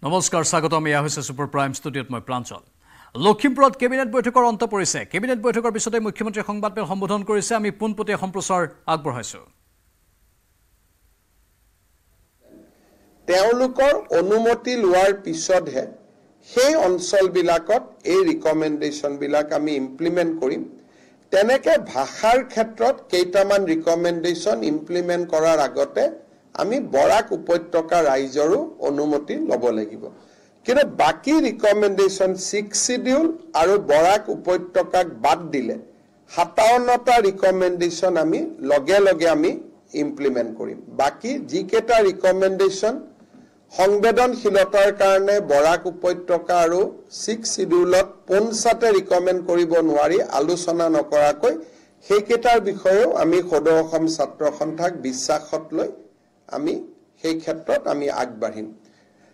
নমস্কাৰ স্বাগতম ইয়া হৈছে সুপাৰ প্ৰাইম ষ্টুডিঅ'ত মই প্ৰাঞ্চল লখিমপুৰত কেবিনেট বৈঠকৰ অন্ত পৰিছে কেবিনেট বৈঠকৰ পিছতে মুখ্যমন্ত্ৰী সংবাদমেল সম্বোধন কৰিছে আমি পোনপটীয়া সম্প্ৰচাৰ আগবঢ়াইছো তেওঁলোকৰ অনুমতি লোৱাৰ পিছতহে সেই অঞ্চলবিলাকত এই ৰিকমেন্ডেশন বিলাক আমি ইমপ্লিমেন্ট কৰিম তেনেকে ভাষাৰ ক্ষেত্ৰত কেইটামান ৰিকমেন্ডেশন ইমপ্লিমেন্ট কৰাৰ আগতে আমি বৰাক উপত্যকা ৰাইজৰো অনুমতি ল'ব লাগিব কিন্তু বাকি ৰিকমেন্ডেশন 6 শিডিউল আৰু বৰাক উপত্যকাক বাদ দিলে 57টা ৰিকমেন্ডেশন আমি লগে লগে আমি ইমপ্লিমেন্ট কৰিম বাকি যিকেটা ৰিকমেন্ডেশন সংবেদনশীলতাৰ কাৰণে বৰাক উপত্যকা আৰু 6 শিডিউলত পঞ্চাতে ৰিকমেন্ড কৰিব নোৱাৰি আলোচনা নকৰাকৈ সেইকেটাৰ বিষয়েও আমি সদৌ অসম ছাত্ৰ সন্থাক বিশ্বাসত লৈ আমি সেই ক্ষেত্ৰত আমি আগবাঢ়িম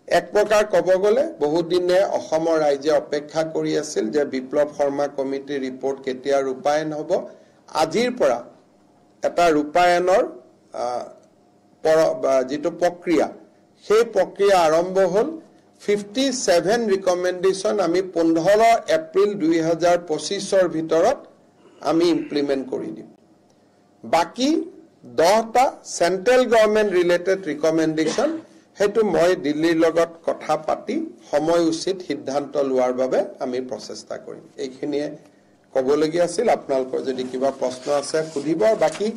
এক প্ৰকাৰ ক'ব গ'লে বহুত দিনে অসমৰ ৰাইজে অপেক্ষা কৰি আছিল যে বিপ্লৱ শৰ্মা কমিটিৰ ৰিপৰ্ট কেতিয়া ৰূপায়ণ হ'ব আজিৰ পৰা এটা ৰূপায়ণৰ যিটো প্ৰক্ৰিয়া সেই প্ৰক্ৰিয়া আৰম্ভ হ'ল 57 ৰিকমেন্ডেশন আমি 15 এপ্ৰিল 2025 ৰ ভিতৰত আমি ইমপ্লিমেন্ট কৰি দিম বাকি 10টা সেন্ট্ৰেল গভৰ্নমেন্ট ৰিলেটেড ৰিকমেন্ডেশন হেতু মই দিল্লীৰ লগত কথা পাতি সময় উচিত সিদ্ধান্ত লোৱাৰ বাবে আমি প্ৰচেষ্টা কৰিম এইখিনিয়ে ক'বলগীয়া আছিল আপোনালোকৰ যদি কিবা প্ৰশ্ন আছে সুধিব বাকি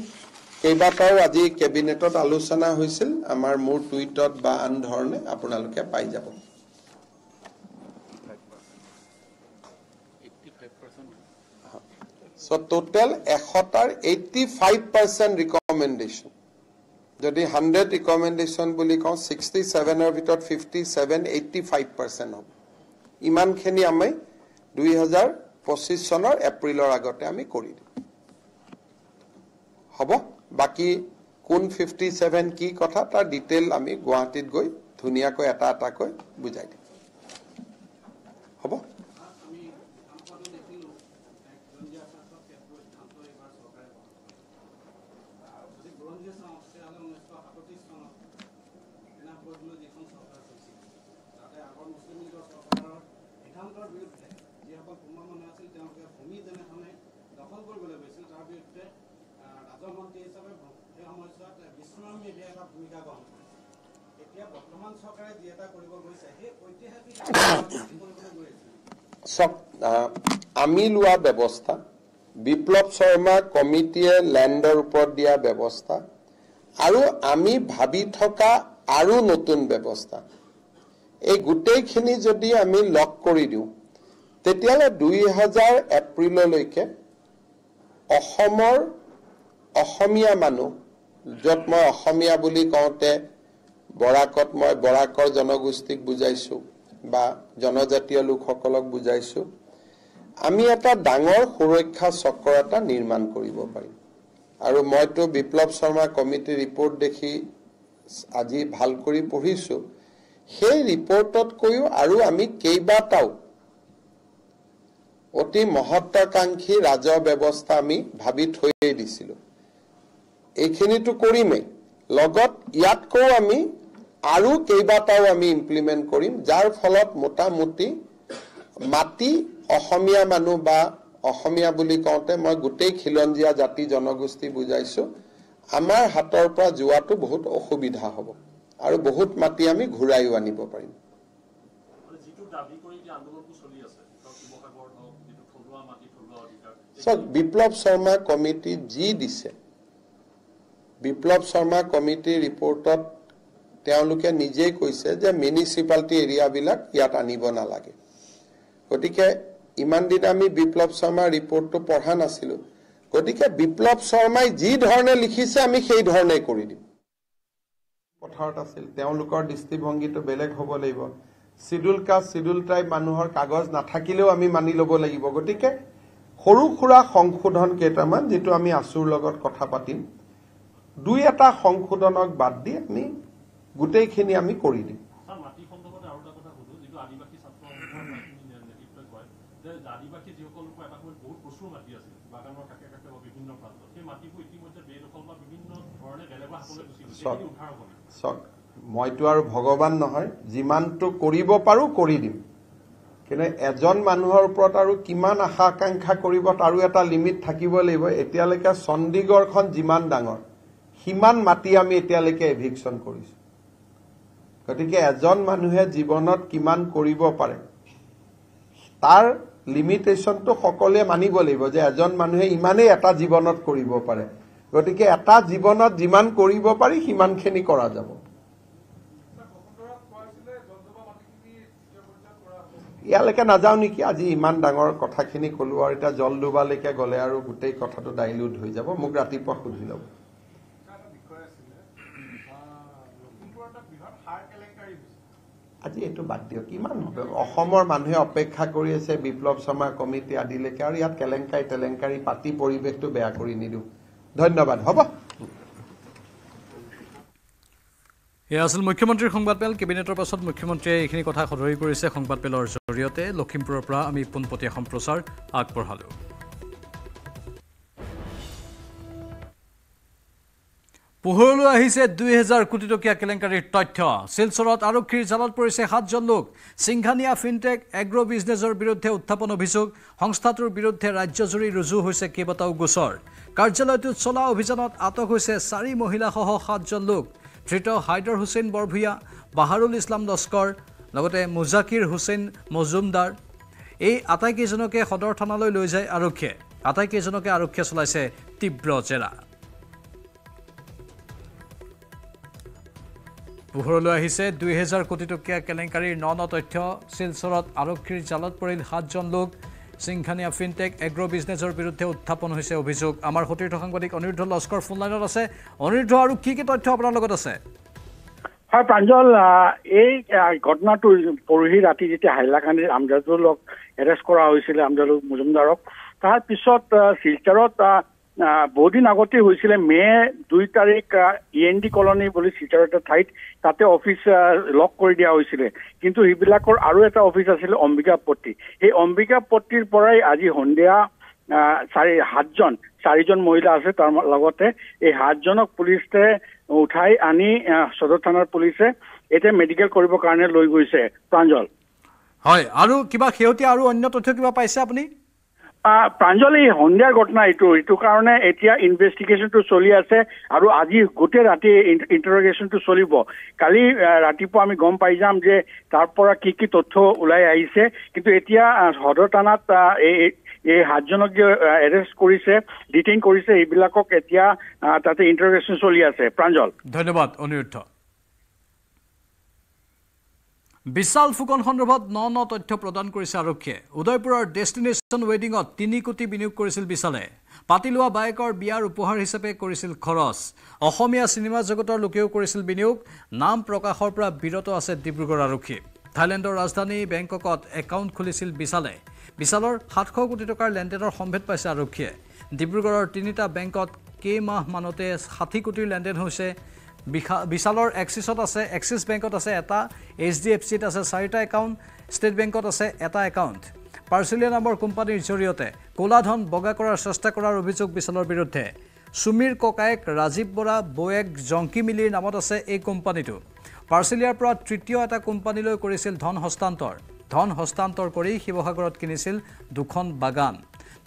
কেইবাটাও আজি কেবিনেটত আলোচনা হৈছিল আমাৰ মোৰ টুইটত বা আন ধৰণে আপোনালোকে পাই যাব So total 85% recommendation. যদি 100 recommendation বুলি কওঁ 67 ৰ ভিতৰত 57 85% হ'ব ইমান খিনি আমি 2025 চনৰ এপ্ৰিলৰ আগতে আমি কৰি দিম হ'ব বাকি কোন 57 কি কথা তাৰ ডিটেইল আমি গুৱাহাটীত গৈ ধুনিয়াকৈ এটা এটাকৈ বুজাই দিম হ'ব আমি লোৱা ব্যৱস্থা বিপ্লৱ শৰ্মা কমিটিয়ে ল্যান্ডৰ ওপৰত দিয়া ব্যৱস্থা আৰু আমি ভাবি থকা আৰু নতুন ব্যৱস্থা এই গোটেইখিনি যদি আমি লক কৰি দিও তেতিয়ালে 2000 এপ্ৰিললৈকে অসমৰ অসমীয়া মানুহ যত মই অসমীয়া বুলি কওঁতে বৰাকত মই বৰাকৰ জনগোষ্ঠীক বুজাইছো বা জনজাতীয় লোকসকলক বুজাইছো আমি এটা ডাঙৰ সুৰক্ষা চক্ৰ এটা নিৰ্মাণ কৰিব পাৰিম আৰু মইতো বিপ্লৱ শৰ্মা কমিটি ৰিপৰ্ট দেখি আজি ভাল কৰি পঢ়িছো সেই ৰিপৰ্টত কৈও আৰু আমি কেইবাটাও অতি মহত্বাকাংক্ষী ৰাজহ ব্যৱস্থা আমি ভাবি থৈ দিছিলো এইখিনিটো কৰিমেই লগত ইয়াতকৈ আমি আৰু কেইবাটাও আমি ইমপ্লিমেন্ট কৰিম যাৰ ফলত মোটামুটি মাটি অসমীয়া মানুহ বা অসমীয়া বুলি কওঁতে মই গোটেই খিলঞ্জীয়া জাতি জনগোষ্ঠী বুজাইছো আমাৰ হাতৰ পৰা যোৱাটো বহুত অসুবিধা হ'ব আৰু বহুত মাটি আমি ঘূৰাইও আনিব পাৰিম যিটো দাবী কৰি যে আন্দোলনটো চলি আছে শিৱসাগৰ হওক যিটো থলুৱা মাটি থলুৱা অধিকাৰ বিপ্লৱ শৰ্মা কমিটি যি দিছে বিপ্লৱ শৰ্মা কমিটিৰ ৰিপৰ্টত তেওঁলোকে নিজেই কৈছে যে মিউনিসিপালিটি এৰিয়াবিলাক ইয়াত আনিব নালাগে গতিকে ইমান দিন আমি বিপ্লৱ শৰ্মা ৰিপৰ্টটো পঢ়া নাছিলো গতিকে বিপ্লৱ শৰ্মাই যি ধৰণে লিখিছে আমি সেই ধৰণে কৰি দিম পথাৰত আছিল তেওঁলোকৰ দৃষ্টিভংগীটো বেলেগ হ'ব লাগিব শিডিউল কাষ্ট শিডিউল ট্ৰাইব মানুহৰ কাগজ নাথাকিলেও আমি মানি ল'ব লাগিব গতিকে সৰু খুৰা সংশোধন কেইটামান যেটো আমি আসুৰ লগত কথা পাতিম দুই এটা সংশোধনক বাদ দি আমি গোটেইখিনি আমি কৰি দিম মাটি খণ্ডত আৰু এটা কথা সুধো যেটো আদিবাসী ছাত্ৰ সংগঠনৰ নেতৃত্বই কয় যে আদিবাসী যিসকলৰ এটা সময়ত বহুত প্ৰচুৰ মাটি আছিল বাগানৰ কাষে কাষে বিভিন্ন প্ৰান্তত সেই মাটিবোৰ ইতিমধ্যে বেদখল বা বিভিন্ন ধৰণে বেলেগৰ হাতলৈ গুচি গৈছে এই উদ্ধাৰ হ'ব মইতো আৰু ভগৱান নহয়, যিমানটো কৰিব পাৰোঁ কৰি দিম। কিন্তু এজন মানুহৰ ওপৰত আৰু কিমান আশা আকাংক্ষা কৰিব তাৰো এটা লিমিট থাকিব লাগিব। এতিয়ালৈকে চণ্ডীগড়খন যিমান ডাঙৰ সিমান মাটি আমি এতিয়ালৈকে এভিকশ্যন কৰিছোঁ। গতিকে এজন মানুহে জীৱনত কিমান কৰিব পাৰে তাৰ লিমিটেশ্যনটো সকলোৱে মানিব লাগিব যে এজন মানুহে ইমানেই এটা জীৱনত কৰিব পাৰে। গতিকে এটা জীৱনত যিমান কৰিব পাৰি সিমানখিনি কৰা যাব। ইয়ালৈকে নাযাওঁ নেকি, আজি ইমান ডাঙৰ কথাখিনি ক'লো আৰু এতিয়া জল ডুবালৈকে গ'লে আৰু গোটেই কথাটো ডাইলিউট হৈ যাব। মোক ৰাতিপুৱা সুধি ল'ব। আজি এইটো বাদ দিয়ক, কিমান অসমৰ মানুহে অপেক্ষা কৰি আছে বিপ্লৱ শৰ্মা কমিটি আদিলৈকে, আৰু ইয়াত কেলেংকাৰী তেলেংকাৰী পাতি পৰিৱেশটো বেয়া কৰি নিদিওঁ। ধন্যবাদ, হ'ব। এয়া আছিল মুখ্যমন্ত্ৰীৰ সংবাদমেল। কেবিনেটৰ পাছত মুখ্যমন্ত্ৰীয়ে এইখিনি কথা সদৰি কৰিছে সংবাদমেলৰ জৰিয়তে। লখিমপুৰৰ পৰা আমি পোনপটীয়া সম্প্ৰচাৰ আগবঢ়ালোঁ। পোহৰলৈ আহিছে 2000 কোটি টকীয়া কেলেংকাৰীৰ তথ্য। শিলচৰত আৰক্ষীৰ জালত পৰিছে 7জন লোক। সিংঘানিয়া ফিনটেক এগ্ৰ বিজনেছৰ বিৰুদ্ধে উত্থাপন অভিযোগ। সংস্থাটোৰ বিৰুদ্ধে ৰাজ্যজুৰি ৰুজু হৈছে কেইবাটাও গোচৰ। কাৰ্যালয়টোত চলা অভিযানত আটক হৈছে 4 মহিলাসহ 7জন লোক। ধৃত হাইদৰ হুছেইন বৰভূঞা, বাহাৰুল ইছলাম লস্কৰ, লগতে মুজাকিৰ হুছেইন মজুমদাৰ। এই আটাইকেইজনকে সদৰ থানালৈ লৈ যায় আৰক্ষীয়ে। আটাইকেইজনকে আৰক্ষীয়ে চলাইছে তীব্ৰ জেৰা। পোহৰলৈ আহিছে 2000 কোটি টকীয়া কেলেংকাৰীৰ ন তথ্য। শিলচৰত আৰক্ষীৰ জালত পৰিল 7জন লোক। সিংঘানিয়া ফিনটেক এগ্ৰ বিজনেছৰ বিৰুদ্ধে উত্থাপন হৈছে অভিযোগ। আমাৰ সতীৰ্থ সাংবাদিক অনিৰুদ্ধ লস্কৰ ফোনলাইনত আছে। অনিৰুদ্ধ, আৰু কি তথ্য আপোনাৰ লগত আছে? হয় প্ৰাঞ্জল, এই ঘটনাটো পৰহি ৰাতি যেতিয়া হাইলাকান্দিৰ আমজাদুলক এৰেষ্ট কৰা হৈছিলে, আমজাদুল মজুমদাৰক, তাৰ পিছত শিলচৰত বহুদিন আগতে হৈছিলে মে' 2 তাৰিখ END কলনী বুলি শিলচৰৰ এটা ঠাইত তাতে অফিচ লক কৰি দিয়া হৈছিলে। কিন্তু সেইবিলাকৰ আৰু এটা অফিচ আছিলে অম্বিকাপট্টি। সেই অম্বিকাপট্টিৰ পৰাই আজি সন্ধিয়া 4জন মহিলা আছে, তাৰ লগতে এই 7জনক পুলিচে উঠাই আনি সদৰ থানাৰ পুলিচে এতিয়া মেডিকেল কৰিবৰ কাৰণে লৈ গৈছে। প্ৰাঞ্জল, হয়, আৰু কিবা শেহতীয়া আৰু অন্য তথ্য কিবা পাইছে আপুনি? প্ৰাঞ্জল, এই সন্ধিয়াৰ ঘটনা এইটো কাৰণে এতিয়া ইনভেষ্টিগেশ্যনটো চলি আছে আৰু আজি গোটেই ৰাতি ইণ্টাৰগেশ্যনটো চলিব। কালি ৰাতিপুৱা আমি গম পাই যাম যে তাৰ পৰা কি তথ্য ওলাই আহিছে। কিন্তু এতিয়া সদৰ থানাত এই 7জনক যে এৰেষ্ট কৰিছে, ডিটেইন কৰিছে, এইবিলাকক এতিয়া তাতে ইণ্টাৰগেশ্যন চলি আছে। প্ৰাঞ্জল, ধন্যবাদ অনিৰুদ্ধ। বিশাল ফুকন সন্দৰ্ভত ন তথ্য প্ৰদান কৰিছে আৰক্ষীয়ে। উদয়পুৰৰ ডেষ্টিনেশ্যন ৱেডিঙত 3 কোটি বিনিয়োগ কৰিছিল বিশালে। পাতি লোৱা বায়েকৰ বিয়াৰ উপহাৰ হিচাপে কৰিছিল খৰচ। অসমীয়া চিনেমা জগতৰ লোকেও কৰিছিল বিনিয়োগ। নাম প্ৰকাশৰ পৰা বিৰত আছে ডিব্ৰুগড় আৰক্ষী। থাইলেণ্ডৰ ৰাজধানী বেংককত একাউণ্ট খুলিছিল বিশালে। বিশালৰ 700 কোটি টকাৰ লেনদেনৰ সম্ভেদ পাইছে আৰক্ষীয়ে। ডিব্ৰুগড়ৰ 3টা বেংকত কেইমাহমানতে 60 কোটিৰ লেনদেন হৈছে। বিশালৰ এক্সিছত আছে, এক্সিছ বেংকত আছে এটা, HDFCত আছে 4টা একাউণ্ট, ষ্টেট বেংকত আছে এটা একাউণ্ট। পাৰ্চেলিয়া নামৰ কোম্পানীৰ জৰিয়তে ক'লা ধন বগা কৰাৰ চেষ্টা কৰাৰ অভিযোগ বিশালৰ বিৰুদ্ধে। সুমীৰ ককায়েক ৰাজীৱ বৰা, বৌয়েক জংকি মিলিৰ নামত আছে এই কোম্পানীটো। পাৰ্চেলিয়াৰ পৰা তৃতীয় এটা কোম্পানীলৈ কৰিছিল ধন হস্তান্তৰ। ধন হস্তান্তৰ কৰি শিৱসাগৰত কিনিছিল 2খন বাগান।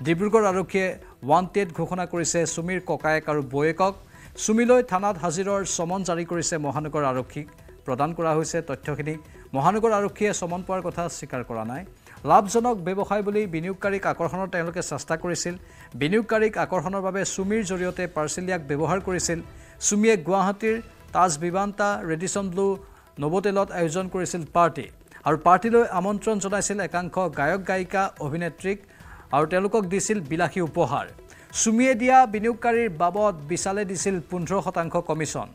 ডিব্ৰুগড় আৰক্ষীয়ে ৱান্টেড ঘোষণা কৰিছে সুমীৰ ককায়েক আৰু বৌয়েকক। সুমিলৈ থানাত হাজিৰৰ চমন জাৰি কৰিছে মহানগৰ আৰক্ষীক। প্ৰদান কৰা হৈছে তথ্যখিনি। মহানগৰ আৰক্ষীয়ে চমন পোৱাৰ কথা স্বীকাৰ কৰা নাই। লাভজনক ব্যৱসায় বুলি বিনিয়োগকাৰীক আকৰ্ষণৰ তেওঁলোকে চেষ্টা কৰিছিল। বিনিয়োগকাৰীক আকৰ্ষণৰ বাবে সুমীৰ জৰিয়তে পাৰ্চেলিয়াক ব্যৱহাৰ কৰিছিল। সুমীয়ে গুৱাহাটীৰ তাজ বিবান্তা, ৰেডিছন ব্লু, নভোটেলত আয়োজন কৰিছিল পাৰ্টি, আৰু পাৰ্টিলৈ আমন্ত্ৰণ জনাইছিল একাংশ গায়ক গায়িকা অভিনেত্ৰীক, আৰু তেওঁলোকক দিছিল বিলাসী উপহাৰ। সুমীয়ে দিয়া বিনিয়োগকাৰীৰ বাবদ বিশালে দিছিল 15% কমিশ্যন।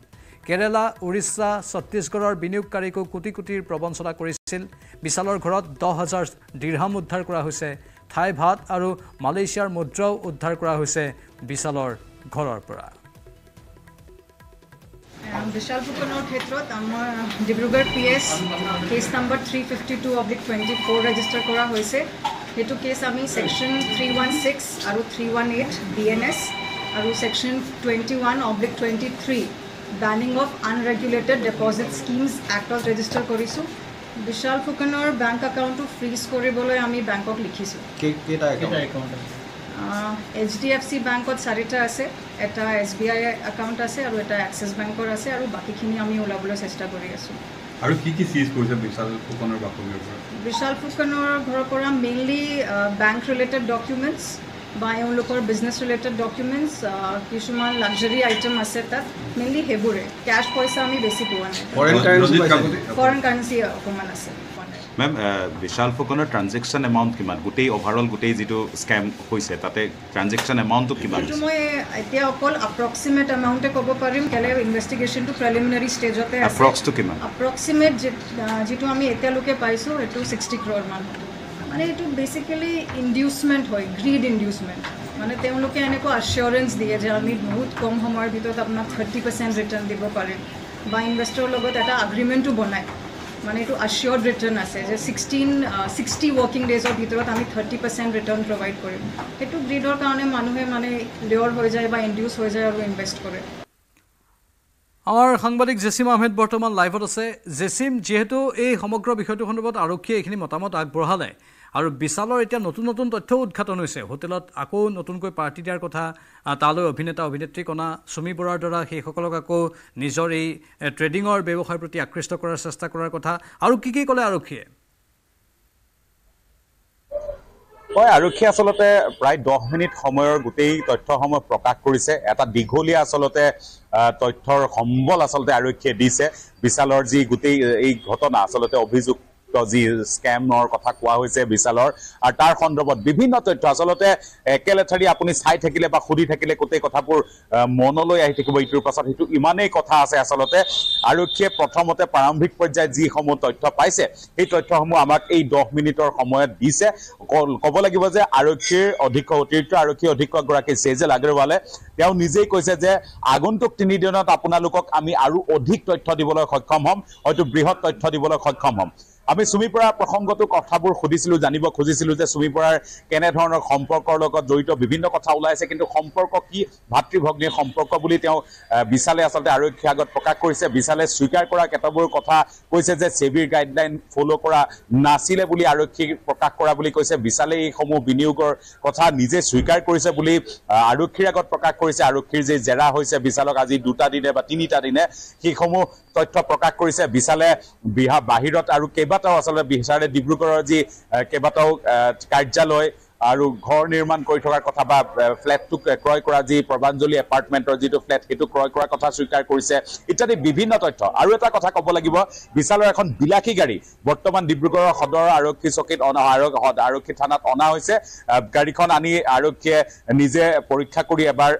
কেৰেলা, উৰিষ্যা, ছত্তীশগড়ৰ বিনিয়োগকাৰীকো কোটি কোটিৰ প্ৰবঞ্চনা কৰিছিল। বিশালৰ ঘৰত 10,000 দিৰহাম উদ্ধাৰ কৰা হৈছে। থাই ভাত আৰু মালয়েছিয়াৰ মুদ্ৰাও উদ্ধাৰ কৰা হৈছে বিশালৰ ঘৰৰ পৰা। বিশাল ফুকনৰ ক্ষেত্ৰত আমাৰ Dibrugarh PS case number 352/24 register কৰা হৈছে। সেইটো কেছ আমি ছেকশ্যন 316 আৰু 318 BNS আৰু section 21/23 banning of unregulated deposit schemes এক্টত ৰেজিষ্টাৰ কৰিছোঁ বিশাল ফুকনৰ বেংক একাউণ্টটো ফ্ৰিজ কৰিবলৈ আমি বেংকক লিখিছোঁ HDFC বেংকত 4টা আছে এটা SBI একাউণ্ট আছে আৰু এটা এক্সিছ বেংকৰ আছে আৰু বাকীখিনি আমি ওলাবলৈ চেষ্টা কৰি আছোঁ আৰু কি চিজ কৰিছে বিশাল ফুকনৰ বাকলিৰ পৰা বিশাল ফুকনৰ ঘৰৰ পৰা মেইনলি বেংক ৰিলেটেড ডকুমেণ্টছ বা এওঁলোকৰ বিজনেছ ৰিলেটেড ডকুমেণ্টছ কিছুমান লাক্সাৰী আইটেম আছে তাত মেইনলি সেইবোৰে কেছ পইচা আমি বেছি পোৱা নাই ফৰেন কাৰেঞ্চি অকণমান আছে মেম বিশাল ফুকনৰ ট্ৰানজেকশ্যন এমাউণ্ট কিমান গোটেই অভাৰঅল গোটেই যিটো স্কেম হৈছে তাতে ট্ৰানজেকশ্যন এমাউণ্টটো কিমান মই এতিয়া অকল এপ্ৰক্সিমেট এমাউণ্টে ক'ব পাৰিম কেলে ইনভেষ্টিগেশ্যনটো প্ৰিলিমিনাৰী ষ্টেজতে আছে এপ্ৰক্সটো কিমান এপ্ৰক্সিমেট যিটো আমি এতিয়ালৈকে পাইছোঁ সেইটো 60 crore মান মানে এইটো বেচিকেলি ইনডিউচমেণ্ট হয় গ্ৰীড ইনডিউচমেণ্ট মানে তেওঁলোকে এনেকুৱা এচিয়ৰেঞ্চ দিয়ে যে আমি বহুত কম সময়ৰ ভিতৰত আপোনাক 30% ৰিটাৰ্ণ দিব পাৰিম বা ইনভেষ্টৰৰ লগত এটা এগ্ৰিমেণ্টো বনায় মানে এইটো এচিয়ৰ্ড ৰিটাৰ্ণ আছে যে 60 ৱৰ্কিং ডেজৰ ভিতৰত আমি 30% ৰিটাৰ্ণ প্ৰভাইড কৰিম সেইটো গ্ৰীডৰ কাৰণে মানুহে মানে লিয়ৰ হৈ যায় বা ইনডিউচ হৈ যায় আৰু ইনভেষ্ট কৰে আমাৰ সাংবাদিক জেছিম আহমেদ বৰ্তমান লাইভত আছে জেছিম যেহেতু এই সমগ্ৰ বিষয়টো সন্দৰ্ভত আৰক্ষীয়ে এইখিনি মতামত আগবঢ়ালে আৰু বিশালৰ এতিয়া নতুন নতুন তথ্য উদ্ঘাটন হৈছে হোটেলত আকৌ নতুনকৈ পাৰ্টি দিয়াৰ কথা তালৈ অভিনেতা অভিনেত্ৰী কণা সুমি বৰাৰ দ্বাৰা সেইসকলক আকৌ নিজৰ এই ট্ৰেডিঙৰ ব্যৱসায়ৰ প্ৰতি আকৃষ্ট কৰাৰ চেষ্টা কৰাৰ কথা আৰু কি ক'লে আৰক্ষীয়ে হয় আৰক্ষী আচলতে প্ৰায় 10 মিনিট সময়ৰ গোটেই তথ্যসমূহ প্ৰকাশ কৰিছে এটা দীঘলীয়া আচলতে তথ্যৰ সম্বল আচলতে আৰক্ষীয়ে দিছে বিশালৰ যি গোটেই এই ঘটনা আচলতে অভিযোগ যি স্কেমৰ কথা কোৱা হৈছে বিশালৰ আৰু তাৰ সন্দৰ্ভত বিভিন্ন তথ্য আচলতে একেলেঠাৰি আপুনি চাই থাকিলে বা সুধি থাকিলে গোটেই কথাবোৰ মনলৈ আহি থাকিব ইটোৰ পাছত সেইটো ইমানেই কথা আছে আচলতে আৰক্ষীয়ে প্ৰথমতে প্ৰাৰম্ভিক পৰ্যায়ত যিসমূহ তথ্য পাইছে সেই তথ্যসমূহ আমাক এই 10 মিনিটৰ সময়ত দিছে ক'ব লাগিব যে আৰক্ষীৰ অতিৰিক্ত আৰক্ষী অধীক্ষকগৰাকী চেজেল আগৰৱালে তেওঁ নিজেই কৈছে যে আগন্তুক 3 দিনত আপোনালোকক আমি আৰু অধিক তথ্য দিবলৈ সক্ষম হ'ম হয়তো বৃহৎ তথ্য দিবলৈ সক্ষম হ'ম আমি সুমি বৰাৰ প্ৰসংগটো কথাবোৰ সুধিছিলো জানিব খুজিছিলো যে সুমি বৰাৰ কেনে ধৰণৰ সম্পৰ্কৰ লগত জড়িত বিভিন্ন কথা ওলাইছে কিন্তু সম্পৰ্ক কি ভাতৃভগ্নীৰ সম্পৰ্ক বুলি তেওঁ বিশালে আচলতে আৰক্ষী আগত প্ৰকাশ কৰিছে বিশালে স্বীকাৰ কৰা কেতবোৰ কথা কৈছে যে সেবিৰ গাইডলাইন ফলো কৰা নাছিলে বুলি আৰক্ষী প্ৰকাশ কৰা বুলি কৈছে বিশালে এই সমূহ বিনিয়োগৰ কথা নিজে স্বীকাৰ কৰিছে বুলি আৰক্ষীৰ আগত প্ৰকাশ কৰিছে আৰক্ষীৰ যে জেৰা হৈছে বিশালক আজি 2টা দিনে বা 3টা দিনে সেই সমূহ তথ্য প্ৰকাশ কৰিছে বিশালে বাহিৰত আৰু কেইবাটাও আচলতে বিশালে ডিব্ৰুগড়ৰ যি কেইবাটাও কাৰ্যালয় আৰু ঘৰ নিৰ্মাণ কৰি থকাৰ কথা বা ফ্ল্যাটটো ক্ৰয় কৰা যি প্ৰবাঞ্জলি এপাৰ্টমেণ্টৰ যিটো ফ্ল্যাট সেইটো ক্ৰয় কৰাৰ কথা স্বীকাৰ কৰিছে ইত্যাদি বিভিন্ন তথ্য আৰু এটা কথা ক'ব লাগিব বিশালৰ এখন বিলাসী গাড়ী বৰ্তমান ডিব্ৰুগড়ৰ সদৰ আৰক্ষী চকীত আৰক্ষী থানাত অনা হৈছে গাড়ীখন আনি আৰক্ষীয়ে নিজে পৰীক্ষা কৰি এবাৰ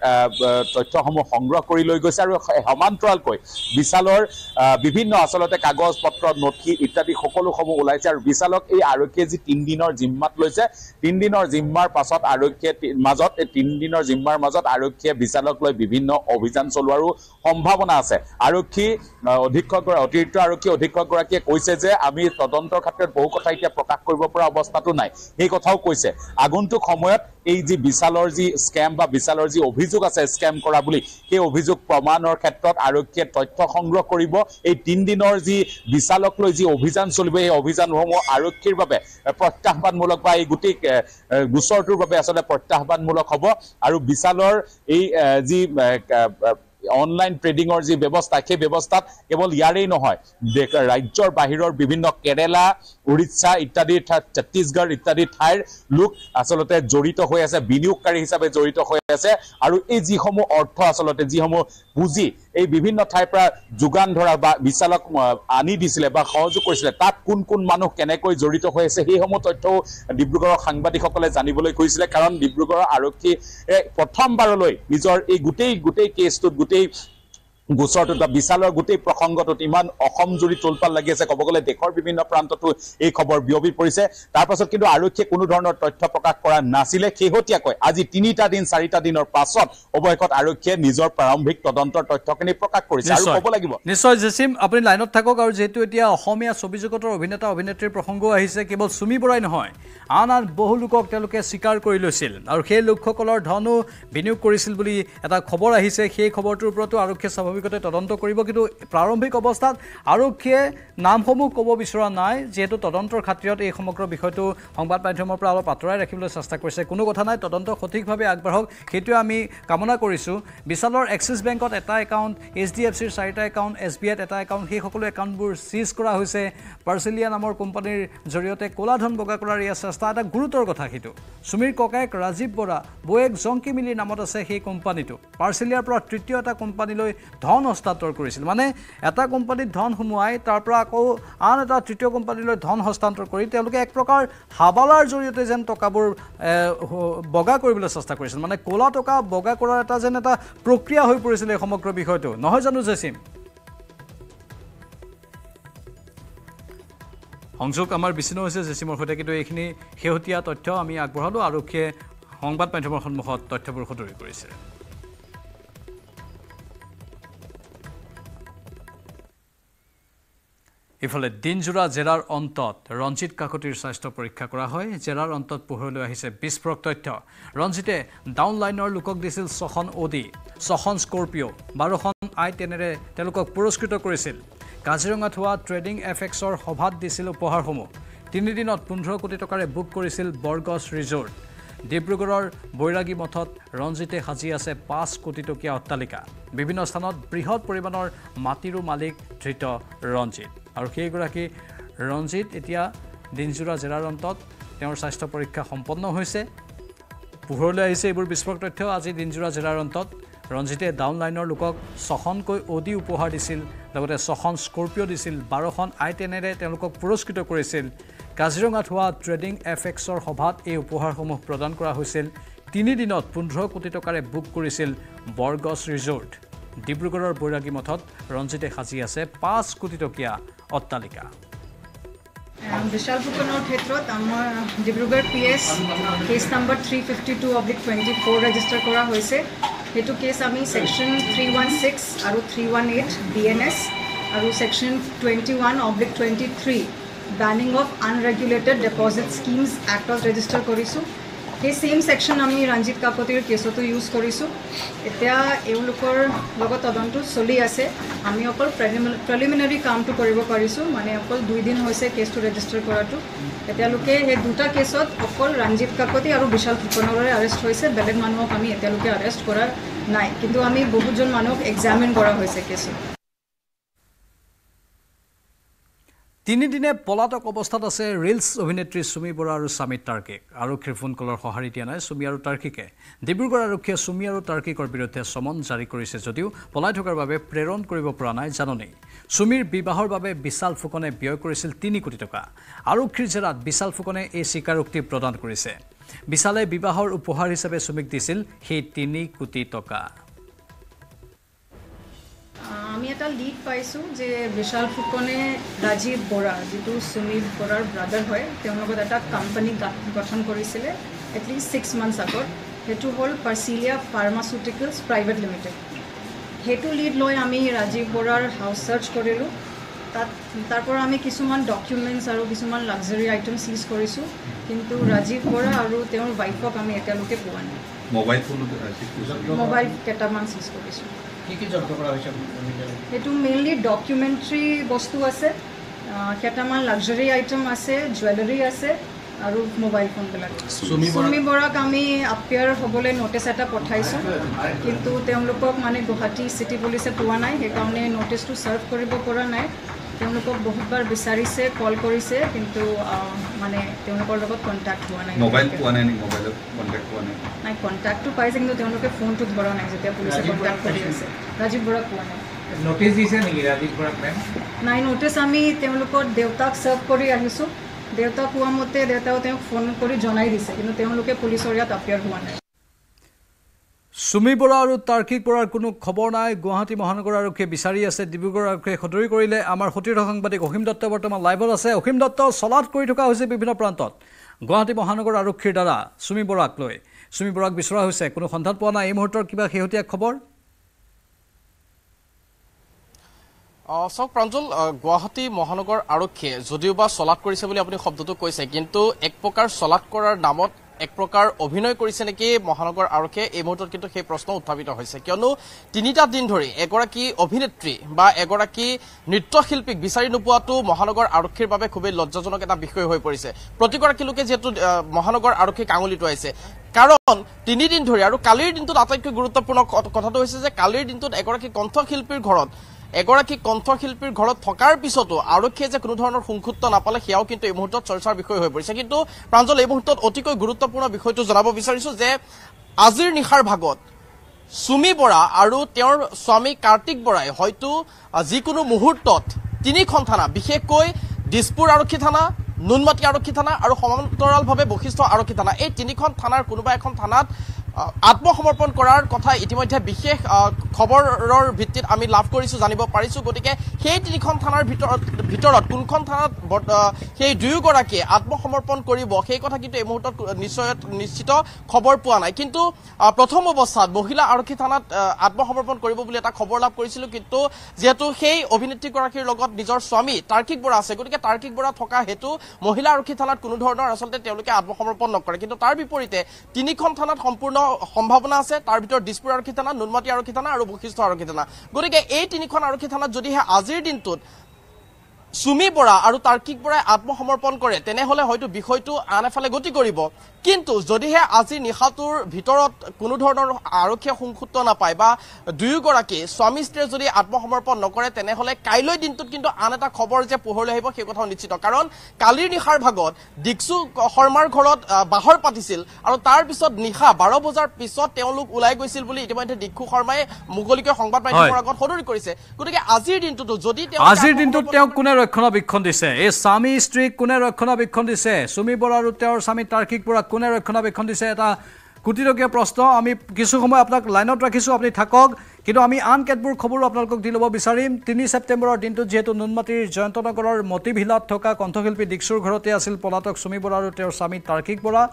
তথ্যসমূহ সংগ্ৰহ কৰি লৈ গৈছে আৰু সমান্তৰালকৈ বিশালৰ বিভিন্ন আচলতে কাগজ পত্ৰ নথি ইত্যাদি সকলোসমূহ ওলাইছে আৰু বিশালক এই আৰক্ষীয়ে যি 3 দিনৰ জিম্মাত লৈছে 3 দিনৰ জিম্মাৰ পাছত আৰক্ষীয়ে মাজত 3 দিনৰ জিম্মাৰ মাজত আৰক্ষীয়ে বিশালক লৈ বিভিন্ন অভিযান চলোৱাৰো সম্ভাৱনা আছে আৰক্ষী অতিৰিক্ত আৰক্ষী অধীক্ষকগৰাকীয়ে কৈছে যে আমি তদন্তৰ ক্ষেত্ৰত বহু কথা এতিয়া প্ৰকাশ কৰিব পৰা অৱস্থাটো নাই এই কথাও কৈছে আগন্তুক সময়ত এই যি বিশালৰ যি স্কেম বা বিশালৰ যি অভিযোগ আছে স্কেম কৰা বুলি সেই অভিযোগ প্ৰমাণৰ ক্ষেত্ৰত আৰক্ষীয়ে তথ্য সংগ্ৰহ কৰিব এই 3 দিনৰ যি বিশালক লৈ যি অভিযান চলিব এই অভিযানসমূহ আৰক্ষীৰ বাবে প্ৰত্যাহ্বানমূলক বা এই গোটেই গোচৰটোৰ বাবে আচলতে প্ৰত্যাহ্বানমূলক হ'ব আৰু বিশালৰ এই যি অনলাইন ট্ৰেডিঙৰ যি ব্যৱস্থা সেই ব্যৱস্থাত কেৱল ইয়াৰেই নহয় ৰাজ্যৰ বাহিৰৰ বিভিন্ন কেৰালা উৰিষ্যা ইত্যাদি ছত্তীশগড় ইত্যাদি ঠাইৰ লোক আচলতে জড়িত হৈ আছে বিনিয়োগকাৰী হিচাপে জড়িত হৈ আছে আৰু এই যিসমূহ অৰ্থ আচলতে যিসমূহ পুঁজি এই বিভিন্ন ঠাইৰ পৰা যোগান ধৰা বা বিশালক আনি দিছিলে বা সহযোগ কৰিছিলে তাত কোন কোন মানুহ কেনেকৈ জড়িত হৈ আছে সেইসমূহ তথ্যও ডিব্ৰুগড়ৰ সাংবাদিকসকলে জানিবলৈ কৈছিলে কাৰণ ডিব্ৰুগড়ৰ আৰক্ষী প্ৰথমবাৰলৈ নিজৰ এই গোটেই কেছটোত গোটেই গোচৰটোত বা বিশালৰ গোটেই প্ৰসংগটোত ইমান অসম জুৰি তোলপাল লাগি আছে ক'ব গ'লে দেশৰ বিভিন্ন প্ৰান্ততো এই খবৰ বিয়পি পৰিছে তাৰ পাছত কিন্তু আৰক্ষীয়ে কোনো ধৰণৰ তথ্য প্ৰকাশ কৰা নাছিলে শেহতীয়াকৈ আজি 3টা দিন 4টা দিনৰ পাছত অৱশেষত আৰক্ষীয়ে নিজৰ প্ৰাৰম্ভিক তদন্তৰ তথ্যখিনি প্ৰকাশ কৰিছে আৰু ক'ব লাগিব নিশ্চয় জেছিম আপুনি লাইনত থাকক আৰু যেহেতু এতিয়া অসমীয়া ছবি জগতৰ অভিনেতা অভিনেত্ৰীৰ প্ৰসংগ আহিছে কেৱল সুমি বৰাই নহয় আন বহু লোকক তেওঁলোকে স্বীকাৰ কৰি লৈছিল আৰু সেই লোকসকলৰ ধনো বিনিয়োগ কৰিছিল বুলি এটা খবৰ আহিছে সেই খবৰটোৰ ওপৰতো আৰক্ষীয়ে স্বাভাৱিকতে তদন্ত কৰিব কিন্তু প্ৰাৰম্ভিক অৱস্থাত আৰক্ষীয়ে নামসমূহ ক'ব বিচৰা নাই যেহেতু তদন্তৰ খাতিৰত এই সমগ্ৰ বিষয়টো সংবাদ মাধ্যমৰ পৰা অলপ আঁতৰাই ৰাখিবলৈ চেষ্টা কৰিছে কোনো কথা নাই তদন্ত সঠিকভাৱে আগবাঢ়ক সেইটোৱে আমি কামনা কৰিছোঁ বিশালৰ এক্সিছ বেংকত এটা একাউণ্ট HDFCৰ 4টা একাউণ্ট SBIত এটা একাউণ্ট সেই সকলো একাউণ্টবোৰ চিজ কৰা হৈছে পাৰ্চেলিয়া নামৰ কোম্পানীৰ জৰিয়তে ক'লা ধন বগা কৰাৰ এই চেষ্টা এটা গুৰুতৰ কথা সেইটো সুমীৰ ককায়েক ৰাজীৱ বৰা বৌয়েক জংকি মিলিৰ নামত আছে সেই কোম্পানীটো পাৰ্চেলিয়াৰ পৰা তৃতীয় এটা কোম্পানীলৈ ধন হস্তান্তৰ কৰিছিল মানে এটা কোম্পানীত ধন সোমোৱাই তাৰ পৰা আকৌ আন এটা তৃতীয় কোম্পানীলৈ ধন হস্তান্তৰ কৰি তেওঁলোকে এক প্ৰকাৰ হাবালাৰ জৰিয়তে যেন টকাবোৰ বগা কৰিবলৈ চেষ্টা কৰিছিল মানে ক'লা টকা বগা কৰাৰ এটা যেন এটা প্ৰক্ৰিয়া হৈ পৰিছিল এই সমগ্ৰ বিষয়টো নহয় জানো জেচিম সংযোগ আমাৰ বিচ্ছিন্ন হৈছে জেচিমৰ সৈতে কিন্তু এইখিনি শেহতীয়া তথ্য আমি আগবঢ়ালোঁ আৰক্ষীয়ে সংবাদ মাধ্যমৰ সন্মুখত তথ্যবোৰ সদৰি কৰিছে ইফালে দিনজোৰা জেৰাৰ অন্তত ৰঞ্জিত কাকতিৰ স্বাস্থ্য পৰীক্ষা কৰা হয় জেৰাৰ অন্তত পোহৰলৈ আহিছে বিস্ফোৰক তথ্য ৰঞ্জিতে ডাউন লাইনৰ লোকক দিছিল 6খন অডি 6খন স্কৰ্পিঅ' 12খন i10ৰে তেওঁলোকক পুৰস্কৃত কৰিছিল কাজিৰঙাত হোৱা ট্ৰেডিং এফেক্সৰ সভাত দিছিল উপহাৰসমূহ 3 দিনত 15 কোটি টকাৰে বুক কৰিছিল বৰগছ ৰিজৰ্ট ডিব্ৰুগড়ৰ বৈৰাগী মঠত ৰঞ্জিতে সাজি আছে 5 কোটি টকীয়া অট্টালিকা বিভিন্ন স্থানত বৃহৎ পৰিমাণৰ মাটিৰো মালিক ধৃত ৰঞ্জিত আৰু সেইগৰাকী ৰঞ্জিত এতিয়া দিনজোৰা জেৰাৰ অন্তত তেওঁৰ স্বাস্থ্য পৰীক্ষা সম্পন্ন হৈছে পোহৰলৈ আহিছে এইবোৰ বিস্ফোৰক তথ্য আজি দিনজোৰা জেৰাৰ অন্তত ৰঞ্জিতে ডাউন লাইনৰ লোকক 6খনকৈ অডি উপহাৰ দিছিল লগতে 6খন স্কৰ্পিঅ' দিছিল 12খন i10ৰে তেওঁলোকক পুৰস্কৃত কৰিছিল কাজিৰঙাত হোৱা ট্ৰেডিং এফেক্সৰ সভাত এই উপহাৰসমূহ প্ৰদান কৰা হৈছিল 3 দিনত 15 কোটি টকাৰে বুক কৰিছিল বৰগছ ৰিজৰ্ট ডিব্ৰুগড়ৰ বৈৰাগী মঠত ৰঞ্জিতে সাজি আছে 5 কোটি টকীয়া অট্টালিকা বিশাল ফুকনৰ ক্ষেত্ৰত আমাৰ Dibrugarh PS case number 352/24 register কৰা হৈছে সেইটো কেছ আমি সেকশন 316 আৰু 318 BNS আৰু section 21/23 banning of unregulated deposit schemes actত ৰেজিষ্টাৰ কৰিছোঁ সেই সেম সেকশন আমি ৰঞ্জিত কাকতিৰ কেছতো ইউজ কৰিছোঁ এতিয়া এওঁলোকৰ লগত তদন্ত চলি আছে আমি অকল প্ৰিলিমিনাৰী কামটো কৰিব পাৰিছোঁ মানে অকল 2 দিন হৈছে কেছটো ৰেজিষ্টাৰ কৰাটো এতিয়ালৈকে সেই দুটা কেছত অকল ৰঞ্জিত কাকতি আৰু বিশাল ফুকনৰে এৰেষ্ট হৈছে বেলেগ মানুহক আমি এতিয়ালৈকে এৰেষ্ট কৰা নাই কিন্তু আমি বহুজন মানুহক এক্সামিন কৰা হৈছে কেছত 3 দিনে পলাতক অৱস্থাত আছে ৰিলছ অভিনেত্ৰী সুমি বৰা আৰু সামিত তাৰ্কিক আৰক্ষীৰ ফোন কলৰ সঁহাৰি দিয়া নাই সুমি আৰু তাৰ্কিকে ডিব্ৰুগড় আৰক্ষীয়ে সুমি আৰু তাৰ্কিকৰ বিৰুদ্ধে সমন জাৰি কৰিছে যদিও পলাই থকাৰ বাবে প্ৰেৰণ কৰিব পৰা নাই জাননী সুমিৰ বিবাহৰ বাবে বিশাল ফুকনে ব্যয় কৰিছিল 3 কোটি টকা আৰক্ষীৰ জেৰাত বিশাল ফুকনে এই স্বীকাৰোক্তি প্ৰদান কৰিছে বিশালে বিবাহৰ উপহাৰ হিচাপে সুমিক দিছিল সেই 3 কোটি টকা আমি এটা লিড পাইছোঁ যে বিশাল ফুকনে ৰাজীৱ বৰা যিটো সুমিত বৰাৰ ব্ৰাদাৰ হয় তেওঁৰ লগত এটা কোম্পানী গঠন কৰিছিলে এটলিষ্ট 6 মান্থছ আগত সেইটো হ'ল পাৰ্চিলিয়া ফাৰ্মাচিউটিকেলছ প্ৰাইভেট লিমিটেড সেইটো লিড লৈ আমি ৰাজীৱ বৰাৰ হাউচ চাৰ্চ কৰিলোঁ তাৰ পৰা আমি কিছুমান ডকুমেণ্টছ আৰু কিছুমান লাক্সাৰী আইটেম চিজ কৰিছোঁ কিন্তু ৰাজীৱ বৰা আৰু তেওঁৰ ৱাইফক আমি এতিয়ালৈকে পোৱা নাই মোবাইল কেইটামান চিজ কৰিছোঁ সেইটো মেইনলি ডকুমেণ্টাৰী বস্তু আছে কেইটামান লাক্সাৰী আইটেম আছে জুৱেলাৰী আছে আৰু মোবাইল ফোনবিলাক সুমি বৰাক আমি আপিয়াৰ হ'বলৈ ন'টিছ এটা পঠাইছোঁ কিন্তু তেওঁলোকক মানে গুৱাহাটী চিটি পুলিচে পোৱা নাই সেইকাৰণে ন'টিছটো ছাৰ্ভ কৰিব পৰা নাই তেওঁলোকক বহুতবাৰ বিচাৰিছে কল কৰিছে কিন্তু মানে তেওঁলোকৰ লগত কণ্টেক্ট হোৱা নাই মোবাইল পোৱা নাই মোবাইলত কণ্টেক্ট হোৱা নাই কণ্টেক্টটো পাইছে কিন্তু তেওঁলোকে ফোনটো ধৰা নাই যেতিয়া পুলিচে কণ্টেক্ট কৰি আছে ৰাজীৱ বৰাক পোৱা নাই ন'টিছ দিছে নেকি ৰাজীৱ বৰাক মেম নাই ন'টিছ আমি তেওঁলোকৰ দেউতাক ছাৰ্ভ কৰি আহিছোঁ দেউতাক কোৱা মতে দেউতাও তেওঁক ফোন কৰি জনাই দিছে কিন্তু তেওঁলোকে পুলিচৰ ইয়াত আপিয়াৰ হোৱা নাই সুমি বৰা আৰু তাৰ্কিক বৰাৰ কোনো খবৰ নাই গুৱাহাটী মহানগৰ আৰক্ষীয়ে বিচাৰি আছে ডিব্ৰুগড় আৰক্ষীয়ে সদৰি কৰিলে আমাৰ সতীৰ্থ সাংবাদিক অসীম দত্ত বৰ্তমান লাইভত আছে অসীম দত্ত চলাট কৰি থকা হৈছে বিভিন্ন প্ৰান্তত গুৱাহাটী মহানগৰ আৰক্ষীৰ দ্বাৰা সুমি বৰাক লৈ সুমি বৰাক বিচৰা হৈছে কোনো সন্ধান পোৱা নাই এই মুহূৰ্তৰ কিবা শেহতীয়া খবৰ চাওক প্ৰাঞ্জল গুৱাহাটী মহানগৰ আৰক্ষীয়ে যদিও বা চলাট কৰিছে বুলি আপুনি শব্দটো কৈছে কিন্তু এক প্ৰকাৰ চলাট কৰাৰ নামত এক প্ৰকাৰ অভিনয় কৰিছে নেকি মহানগৰ আৰক্ষীয়ে এই মুহূৰ্তত কিন্তু সেই প্ৰশ্ন উত্থাপিত হৈছে কিয়নো 3টা দিন ধৰি এগৰাকী অভিনেত্ৰী বা এগৰাকী নৃত্যশিল্পীক বিচাৰি নোপোৱাটো মহানগৰ আৰক্ষীৰ বাবে খুবেই লজ্জাজনক এটা বিষয় হৈ পৰিছে প্ৰতিগৰাকী লোকে যেহেতু মহানগৰ আৰক্ষীক আঙুলি টুৱাইছে কাৰণ 3 দিন ধৰি আৰু কালিৰ দিনটোত আটাইতকৈ গুৰুত্বপূৰ্ণ কথাটো হৈছে যে কালিৰ দিনটোত এগৰাকী কণ্ঠশিল্পীৰ ঘৰত থকাৰ পিছতো আৰক্ষীয়ে যে কোনো ধৰণৰ সংক্ষুব্ধ নাপালে সেয়াও কিন্তু এই মুহূৰ্তত চৰ্চাৰ বিষয় হৈ পৰিছে কিন্তু প্ৰাঞ্জল এই মুহূৰ্তত অতিকৈ গুৰুত্বপূৰ্ণ বিষয়টো জনাব বিচাৰিছো যে আজিৰ নিশাৰ ভাগত সুমি বৰা আৰু তেওঁৰ স্বামী কাৰ্তিক বৰাই হয়তো যিকোনো মুহূৰ্তত 3খন থানা বিশেষকৈ দিছপুৰ আৰক্ষী থানা নুনমাটি আৰক্ষী থানা আৰু সমান্তৰালভাৱে বশিষ্ঠ আৰক্ষী থানা এই 3খন থানাৰ কোনোবা এখন থানাত আত্মসমৰ্পণ কৰাৰ কথা ইতিমধ্যে বিশেষ খবৰৰ ভিত্তিত আমি লাভ কৰিছো জানিব পাৰিছো গতিকে সেই 3খন থানাৰ ভিতৰত কোনখন থানাত সেই দুয়োগৰাকীয়ে আত্মসমৰ্পণ কৰিব সেই কথা কিন্তু এই মুহূৰ্তত নিশ্চিত খবৰ পোৱা নাই কিন্তু প্ৰথম অৱস্থাত মহিলা আৰক্ষী থানাত আত্মসমৰ্পণ কৰিব বুলি এটা খবৰ লাভ কৰিছিল কিন্তু যেহেতু সেই অভিনেত্ৰীগৰাকীৰ লগত নিজৰ স্বামী তাৰ্কিক বৰা আছে গতিকে তাৰ্কিক বৰা থকা হেতু মহিলা আৰক্ষী থানাত কোনো ধৰণৰ আচলতে তেওঁলোকে আত্মসমৰ্পণ নকৰে কিন্তু তাৰ বিপৰীতে 3খন থানাত সম্পূৰ্ণ সম্ভাৱনা আছে তাৰ ভিতৰত দিছপুৰ আৰক্ষী থানা নুনমাটি আৰক্ষী থানা আৰু বশিষ্ঠ আৰক্ষী থানা গতিকে এই 3খন আৰক্ষী থানাত যদিহে আজিৰ দিনটোত সুমি বৰা আৰু তাৰ্কিক বৰাই আত্মসমৰ্পণ কৰে তেনেহলে হয়তো বিষয়টো আন এফালে গতি কৰিব কিন্তু যদিহে আজি নিশাটোৰ ভিতৰত কোনো ধৰণৰ আৰক্ষীয়ে সংক্ষুব্ধ নাপায় বা দুয়োগৰাকী স্বামী স্ত্ৰীয়ে যদি আত্মসমৰ্পণ নকৰে তেনেহলে কাইলৈ দিনটোত কিন্তু আন এটা খবৰ যে পোহৰলৈ আহিব সেই কথাও নিশ্চিত কাৰণ কালিৰ নিশাৰ ভাগত দিকসু শৰ্মাৰ ঘৰত বাহৰ পাতিছিল আৰু তাৰ পিছত নিশা 12 বজাৰ পিছত তেওঁলোক ওলাই গৈছিল বুলি ইতিমধ্যে দিকসু শৰ্মাই মুকলিকৈ সংবাদ মাধ্যমৰ আগত সদৰি কৰিছে গতিকে আজিৰ দিনটোত যদি তেওঁ কোনে ৰক্ষণাবেক্ষণ দিছে এই স্বামী স্ত্ৰীক কোনে ৰক্ষণাবেক্ষণ দিছে সুমি বৰা আৰু তেওঁৰ স্বামী তাৰ্কিক বৰা কোনে ৰক্ষণাবেক্ষণ দিছে এটা কোটিটকীয়া প্ৰশ্ন আমি কিছু সময় আপোনাক লাইনত ৰাখিছোঁ আপুনি থাকক কিন্তু আমি আন কেতবোৰ খবৰো আপোনালোকক দি ল'ব বিচাৰিম 3 ছেপ্টেম্বৰৰ দিনটোত যিহেতু নুনমাটিৰ জয়ন্তনগৰৰ মতিভিলাত থকা কণ্ঠশিল্পী দিকসুৰ ঘৰতে আছিল পলাতক সুমি বৰা আৰু তেওঁৰ স্বামী তাৰ্কিক বৰা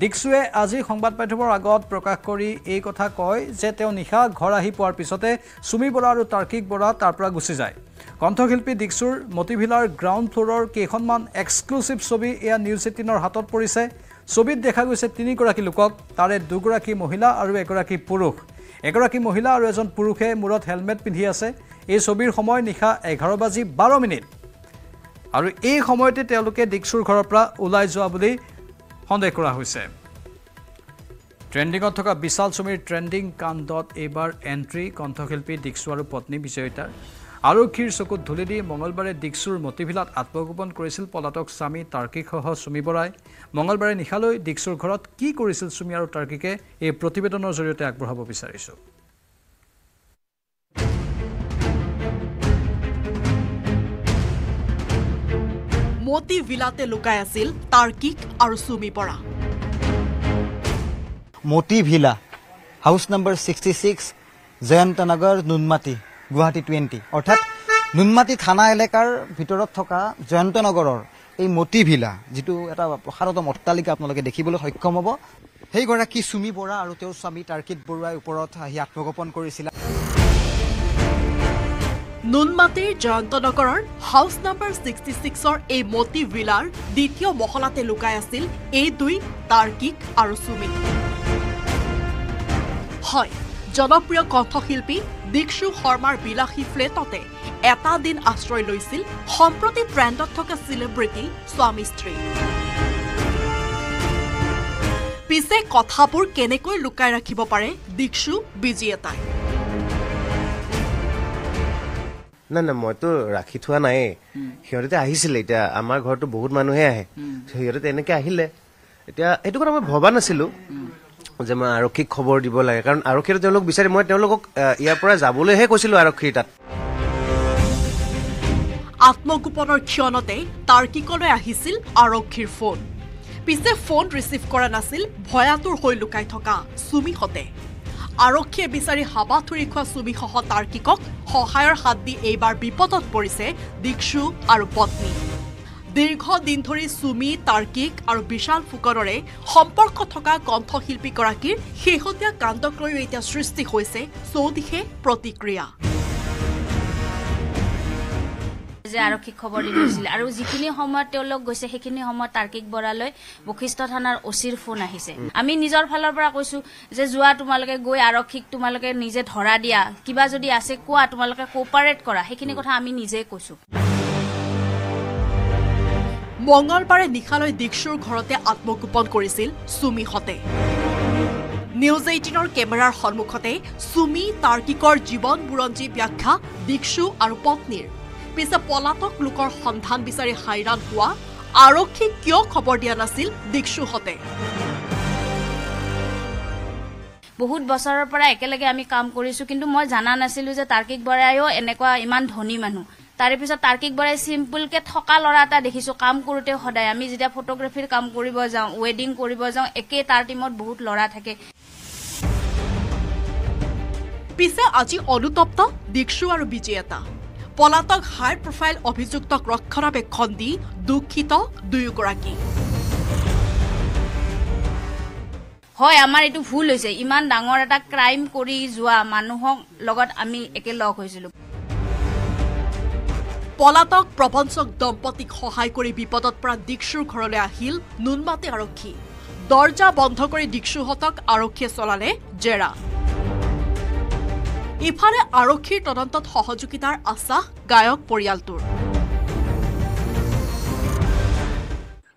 দিকসুৱে আজি সংবাদ মাধ্যমৰ আগত প্ৰকাশ কৰি এই কথা কয় যে তেওঁ নিশা ঘৰ আহি পোৱাৰ পিছতে সুমি বৰা আৰু তাৰ্কিক বৰা তাৰ পৰা গুচি যায় কণ্ঠশিল্পী দিকসুৰ মতিভিলাৰ গ্ৰাউণ্ড ফ্ল'ৰৰ কেইখনমান এক্সক্লুচিভ ছবি এয়া নিউজ 18ৰ হাতত পৰিছে ছবিত দেখা গৈছে 3গৰাকী লোকক তাৰে 2গৰাকী মহিলা আৰু 1গৰাকী পুৰুষ এগৰাকী মহিলা আৰু এজন পুৰুষে মূৰত হেলমেট পিন্ধি আছে এই ছবিৰ সময় নিশা 11:12 আৰু এই সময়তে তেওঁলোকে দিকসুৰ ঘৰৰ পৰা ওলাই যোৱা বুলি সন্দেহ কৰা হৈছে ট্ৰেণ্ডিঙত থকা বিশাল সুমিৰ ট্ৰেণ্ডিং কাণ্ডত এইবাৰ এণ্ট্ৰি কণ্ঠশিল্পী দিকসু আৰু পত্নী বিজয়িতাৰ আৰক্ষীৰ চকুত ধুলি দি মঙলবাৰে দিকসুৰ মতিভিলাত আত্মগোপন কৰিছিল পলাতক স্বামী তাৰ্কিকসহ সুমি বৰাই মঙলবাৰে নিশালৈ দিকসুৰ ঘৰত কি কৰিছিল সুমি আৰু তাৰ্কিকে এই প্ৰতিবেদনৰ জৰিয়তে আগবঢ়াব বিচাৰিছোঁ মতিভিলাতে লুকাই আছিল তাৰ্কিক আৰু সুমি বৰা মতিভিলা হাউচ নম্বৰ 66 জয়ন্তনগৰ নুনমাটি গুৱাহাটী 20 অৰ্থাৎ নুনমাটি থানা এলেকাৰ ভিতৰত থকা জয়ন্তনগৰৰ এই মতিভিলা যিটো এটা প্ৰসাৰতম অট্টালিকা আপোনালোকে দেখিবলৈ সক্ষম হ'ব সেইগৰাকী সুমি বৰা আৰু তেওঁৰ স্বামী তাৰ্কিক বৰুৱাৰ ওপৰত আহি আত্মগোপন কৰিছিল নুনমাটিৰ জয়ন্তনগৰৰ হাউচ নম্বৰ 66ৰ এই মতিভিলাৰ দ্বিতীয় মহলাতে লুকাই আছিল এই দুই তাৰ্কিক আৰু সুমি হয় জনপ্ৰিয় কণ্ঠশিল্পী দিকসু শৰ্মাৰ বিলাসী ফ্লেটতে এটা দিন আশ্ৰয় লৈছিল সম্প্ৰতি ট্ৰেণ্ডত থকা চেলিব্ৰিটি স্বামী স্ত্ৰী পিছে কথাবোৰ কেনেকৈ লুকাই ৰাখিব পাৰে দিকসু বিজেতাই না না মইতো ৰাখি থোৱা নাই সিহঁতে আহিছিলে এতিয়া আমাৰ ঘৰতো বহুত মানুহে আহে সিহঁতে তেনেকে আহিলে এতিয়া এইটো কথা মই ভবা নাছিলো যে মই আৰক্ষীক খবৰ দিব লাগে কাৰণ আৰক্ষীয়ে তেওঁলোক বিচাৰে মই তেওঁলোকক ইয়াৰ পৰা যাবলৈহে কৈছিলো আৰক্ষীৰ তাত আত্মগোপনৰ ক্ষণতে তাৰ্কিকলৈ আহিছিল আৰক্ষীৰ ফোন পিছে ফোন ৰিচিভ কৰা নাছিল ভয়াতুৰ হৈ লুকাই থকা সুমিহতে আৰক্ষীয়ে বিচাৰি হাবাথুৰি খোৱা সুমিসহ তাৰ্কিকক সহায়ৰ হাত দি এইবাৰ বিপদত পৰিছে দিকসু আৰু পত্নী দীৰ্ঘ দিন ধৰি সুমি তাৰ্কিক আৰু বিশাল ফুকনৰে সম্পৰ্ক থকা কণ্ঠশিল্পীগৰাকীৰ শেহতীয়া কাণ্ডক লৈ এতিয়া সৃষ্টি হৈছে চৌদিশে প্ৰতিক্ৰিয়া যে আৰক্ষীক খবৰ দি গৈছিল আৰু যিখিনি সময়ত তেওঁলোক গৈছে সেইখিনি সময়ত তাৰ্কিক বৰালৈ বশিষ্ঠ থানাৰ ওচিৰ ফোন আহিছে আমি নিজৰ ফালৰ পৰা কৈছো যে যোৱা তোমালোকে গৈ আৰক্ষীক তোমালোকে নিজে ধৰা দিয়া কিবা যদি আছে কোৱা তোমালোকে কোঅপাৰেট কৰা সেইখিনি কথা আমি নিজে কৈছো মঙ্গলবাৰে নিশালৈ দীক্ষুৰ ঘৰতে আত্মগোপন কৰিছিল সুমিহতে নিউজ 18ৰ কেমেৰাৰ সন্মুখতে সুমি তাৰ্কিকৰ জীৱন বুৰঞ্জী ব্যাখ্যা দীক্ষু আৰু পত্নীৰ পিছে পলাতক লোকৰ সন্ধান বিচাৰি হাইৰাণ হোৱা আৰক্ষীক কিয় খবৰ দিয়া নাছিল দীক্ষুহতে বহুত বছৰৰ পৰা একেলগে আমি কাম কৰিছো কিন্তু মই জানা নাছিলো যে তাৰ্কিক বৰায়ও এনেকুৱা ইমান ধনী মানুহ তাৰে পিছত তাৰ্কিক বৰাই সিম্পলকে থকা লৰা এটা দেখিছো কাম কৰোতে সদায় আমি যেতিয়া ফটোগ্ৰাফিৰ কাম কৰিব যাওঁ ওয়েডিং কৰিব যাওঁ একে তাৰ টিমত বহুত লৰা থাকে পিছে আজি অনুতপ্ত দীক্ষু আৰু বিজেতা পলাতক হাই প্ৰফাইল অভিযুক্তক ৰক্ষণাবেক্ষণ দি দুখিত দুয়োগৰাকী হয় আমাৰ এটো ভুল হৈছে ইমান ডাঙৰ এটা ক্ৰাইম কৰি যোৱা মানুহক লগত আমি একে লগ হৈছিলো পলাতক প্ৰবঞ্চক দম্পতীক সহায় কৰি বিপদত পৰা দীক্ষুৰ ঘৰলৈ আহিল নুনমাটি আৰক্ষী দৰ্জা বন্ধ কৰি দীক্ষুহতক আৰক্ষীয়ে চলালে জেৰা ইফালে আৰক্ষীৰ তদন্তত সহযোগিতাৰ আশ্বাস গায়ক পৰিয়ালটোৰ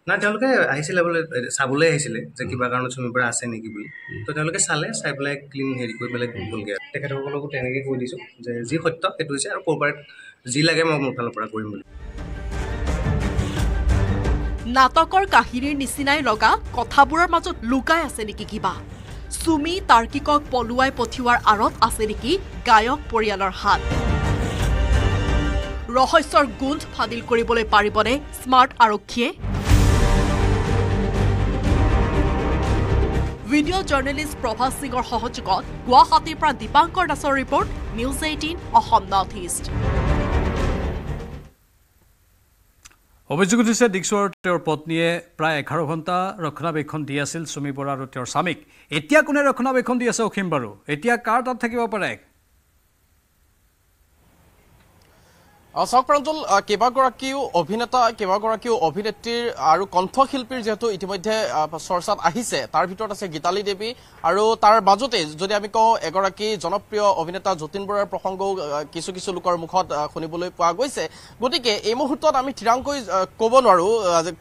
না তেওঁলোকে আহিছিলে বোলে চাবলৈ আহিছিলে যে কিবা কাৰণত চুমিৰ পৰা আছে নেকি বুলি তো তেওঁলোকে চালে চাই পেলাই ক্লিন হেৰি কৰি পেলাই গ'লগৈ তেখেতসকলকো তেনেকৈ কৈ দিছোঁ যে যি সত্য সেইটো হৈছে আৰু ক'ৰবাত যি লাগে মই মোৰ ফালৰ পৰা কৰিম বুলি নাটকৰ কাহিনীৰ নিচিনাই লগা কথাবোৰৰ মাজত লুকাই আছে নেকি কিবা সুমি তাৰ্কিকক পলুৱাই পঠিওৱাৰ আঁৰত আছে নেকি গায়ক পৰিয়ালৰ হাত ৰহস্যৰ গোন্ধ ফাদিল কৰিবলৈ পাৰিবনে স্মাৰ্ট আৰক্ষীয়ে ভিডিঅ' জাৰ্নেলিষ্ট প্ৰভাস সিঙৰ সহযোগত গুৱাহাটীৰ পৰা দীপাংকৰ দাসৰ report news 18 Assam north east অভিযোগ উঠিছে দীক্ষু আৰু তেওঁৰ পত্নীয়ে প্ৰায় 11 ঘণ্টা ৰক্ষণাবেক্ষণ দি আছিল সুমি বৰা আৰু তেওঁৰ স্বামীক এতিয়া কোনে ৰক্ষণাবেক্ষণ দি আছে অসীম বাৰু এতিয়া কাৰ তাত থাকিব পাৰে চাওক প্ৰাঞ্জল কেইবাগৰাকীও অভিনেতা কেইবাগৰাকীও অভিনেত্ৰীৰ আৰু কণ্ঠশিল্পীৰ যেহেতু ইতিমধ্যে চৰ্চাত আহিছে তাৰ ভিতৰত আছে গীতালী দেৱী আৰু তাৰ মাজতে যদি আমি কওঁ এগৰাকী জনপ্ৰিয় অভিনেতা যতীন বৰাৰ প্ৰসংগও কিছু কিছু লোকৰ মুখত শুনিবলৈ পোৱা গৈছে গতিকে এই মুহূৰ্তত আমি ঠিৰাংকৈ ক'ব নোৱাৰো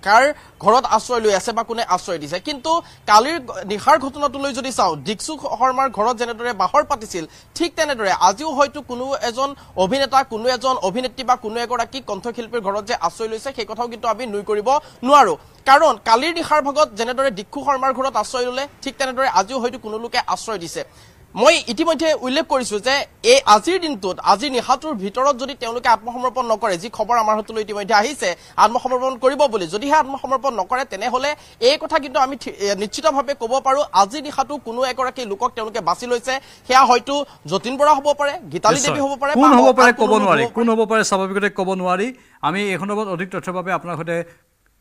কাৰ ঘৰত আশ্ৰয় লৈ আছে বা কোনে আশ্ৰয় দিছে কিন্তু কালিৰ নিশাৰ ঘটনাটোলৈ যদি চাওঁ দীক্ষু শৰ্মাৰ ঘৰত যেনেদৰে বাহৰ পাতিছিল ঠিক তেনেদৰে আজিও হয়তো কোনো এজন অভিনেতা কোনো এজন অভিনেত্ৰী বা কোনো এগৰাকী কণ্ঠশিল্পীৰ ঘৰত যে আশ্ৰয় লৈছে সেই কথাও কিন্তু আমি নুই কৰিব নোৱাৰো কাৰণ কালিৰ নিশাৰ ভাগত যেনেদৰে দীক্ষু শৰ্মাৰ ঘৰত আশ্ৰয় ললে ঠিক তেনেদৰে আজিও হয়তো কোনো লোকে আশ্ৰয় দিছে মই ইতিমধ্যে উল্লেখ কৰিছো যে এই আজিৰ দিনটোত আজি নিশাটোৰ ভিতৰত যদি তেওঁলোকে আত্মসমৰ্পণ নকৰে যি খবৰ আমাৰ হাতলৈ ইতিমধ্যে আহিছে আত্মসমৰ্পণ কৰিব বুলি যদিহে আত্মসমৰ্পণ নকৰে তেনেহলে এই কথা কিন্তু আমি নিশ্চিতভাৱে ক'ব পাৰো আজি নিশাটো কোনো এগৰাকী লোকক তেওঁলোকে বাছি লৈছে সেয়া হয়তো যতীন বৰা হ'ব পাৰে গীতালী দেৱী হ'ব পাৰে কোন হ'ব পাৰে ক'ব নোৱাৰি কোন হ'ব পাৰে স্বাভাৱিকতে ক'ব নোৱাৰি আমি এই সন্দৰ্ভত অধিক তথ্যৰ বাবে আপোনাৰ সৈতে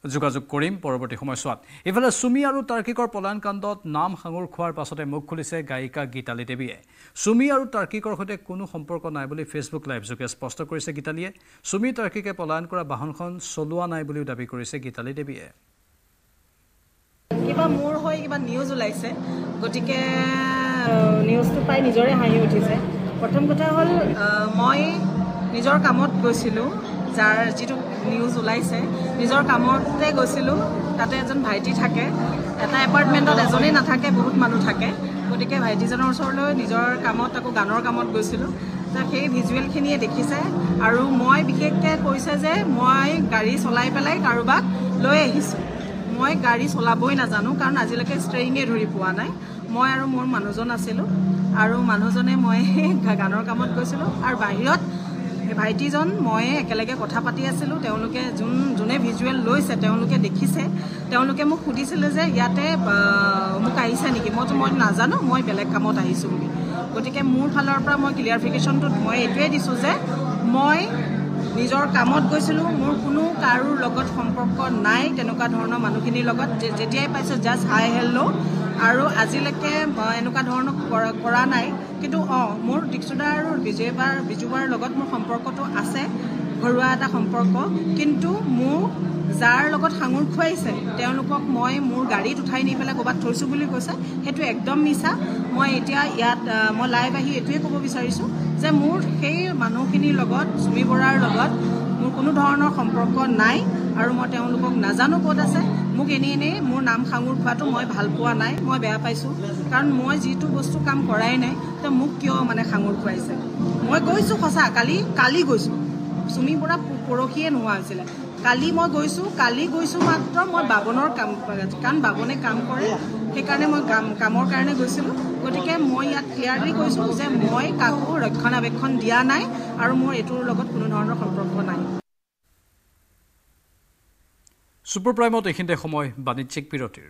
যোগাযোগ কৰিম পৰৱৰ্তী সময়ছোৱাত ইফালে সুমি আৰু তাৰ্কিকৰ পলায়ন কাণ্ডত নাম সাঙুৰ খোৱাৰ পাছতে মুখ খুলিছে গায়িকা গীতালী দেৱীয়ে সুমি আৰু তাৰ্কিকৰ সৈতে কোনো সম্পৰ্ক নাই বুলি ফেচবুক লাইভ যোগে স্পষ্ট কৰিছে গীতালীয়ে সুমি তাৰ্কিকে পলায়ন কৰা বাহনখন চলোৱা নাই বুলিও দাবী কৰিছে গীতালী দেৱীয়ে কিবা মোৰ হৈ কিবা নিউজ ওলাইছে গতিকে নিউজটো পাই নিজৰে হাঁহি উঠিছে প্ৰথম কথা হ'ল মই নিজৰ কামত গৈছিলোঁ যাৰ যিটো নিউজ ওলাইছে নিজৰ কামতে গৈছিলোঁ তাতে এজন ভাইটি থাকে এটা এপাৰ্টমেণ্টত এজনেই নাথাকে বহুত মানুহ থাকে গতিকে ভাইটিজনৰ ওচৰলৈ নিজৰ কামত আকৌ গানৰ কামত গৈছিলোঁ সেই ভিজুৱেলখিনিয়ে দেখিছে আৰু মই বিশেষকৈ কৈছে যে মই গাড়ী চলাই পেলাই কাৰোবাক লৈ আহিছোঁ মই গাড়ী চলাবই নাজানো কাৰণ আজিলৈকে ষ্টেৰিঙে ধৰি পোৱা নাই মই আৰু মোৰ মানুহজন আছিলোঁ আৰু মানুহজনে মই গানৰ কামত গৈছিলোঁ আৰু বাহিৰত ভাইটিজন মই একেলগে কথা পাতি আছিলোঁ তেওঁলোকে যোনে ভিজুৱেল লৈছে তেওঁলোকে দেখিছে তেওঁলোকে মোক সুধিছিলে যে ইয়াতে মোক আহিছে নেকি মই নাজানো মই বেলেগ কামত আহিছোঁ বুলি গতিকে মোৰ ফালৰ পৰা মই ক্লিয়াৰিফিকেশ্যনটোত মই এইটোৱে দিছোঁ যে মই নিজৰ কামত গৈছিলোঁ মোৰ কোনো কাৰোৰ লগত সম্পৰ্ক নাই তেনেকুৱা ধৰণৰ মানুহখিনিৰ লগত যেতিয়াই পাইছোঁ জাষ্ট হাই হেল্ল' আৰু আজিলৈকে এনেকুৱা ধৰণৰ কৰা নাই কিন্তু মোৰ দীক্ষুদা আৰু বিজুবাৰ লগত মোৰ সম্পৰ্কটো আছে ঘৰুৱা এটা সম্পৰ্ক কিন্তু মোৰ যাৰ লগত সাঙুৰ খুৱাইছে তেওঁলোকক মই মোৰ গাড়ীত উঠাই নি পেলাই ক'ৰবাত থৈছোঁ বুলি কৈছে সেইটো একদম মিছা মই এতিয়া ইয়াত মই লাইভ আহি এইটোৱে ক'ব বিচাৰিছোঁ যে মোৰ সেই মানুহখিনিৰ লগত চুমি বৰাৰ লগত মোৰ কোনো ধৰণৰ সম্পৰ্ক নাই আৰু মই তেওঁলোকক নাজানো ক'ত আছে মোক এনেই মোৰ নাম সাঙুৰ খোৱাটো মই ভাল পোৱা নাই মই বেয়া পাইছোঁ কাৰণ মই যিটো বস্তু কাম কৰাই নাই তো মোক কিয় মানে সাঙুৰ খুৱাইছে মই গৈছোঁ সঁচা কালি গৈছোঁ চুমি বৰা পৰহিয়ে নোহোৱা হৈছিলে কালি মই গৈছোঁ মাত্ৰ মই বাবনৰ কাম কাৰণ বাবনে কাম কৰে সেইকাৰণে মই কামৰ কাৰণে গৈছিলোঁ গতিকে মই ইয়াত ক্লিয়াৰলি কৈছোঁ যে মই কাকো ৰক্ষণাবেক্ষণ দিয়া নাই আৰু মোৰ এইটোৰ লগত কোনো ধৰণৰ সম্পৰ্ক নাই ছুপাৰ প্ৰাইমত এইখিনিতে সময় বাণিজ্যিক বিৰতিৰ